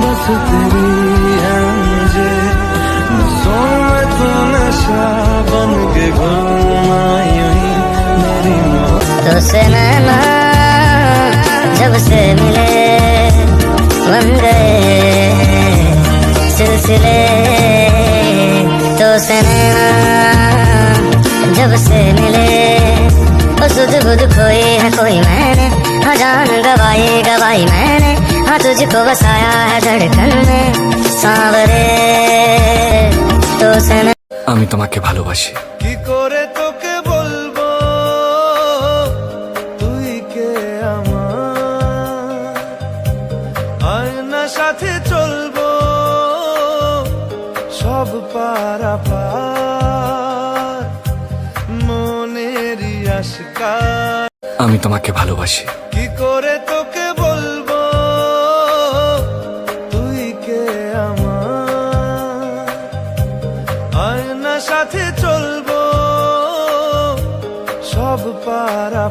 बस तेरी है मुझे नसों में तू नशा बन के घूमना यूं ही मेरी मोहब्बत। तो से नैना जब से मिले बन गए सिलसिले, तो से नैना जब से मिले वो सुध बुध खोई है कोई मैंने, हाँ जान गवाई गवाई मैंने, हाँ तुझको बसाया है धड़कन में सांवरे। तो से আমি তোমাকে ভালোবাসি। কি করে তোকে বলবো তুই কে আমার, আয়না সাথে চলবো সব পারা পার মনেরই আশকা। আমি তোমাকে ভালোবাসি। কি করে তোকে বলবো তুই কে আমার, আয়না সাথে চলবো সব পারা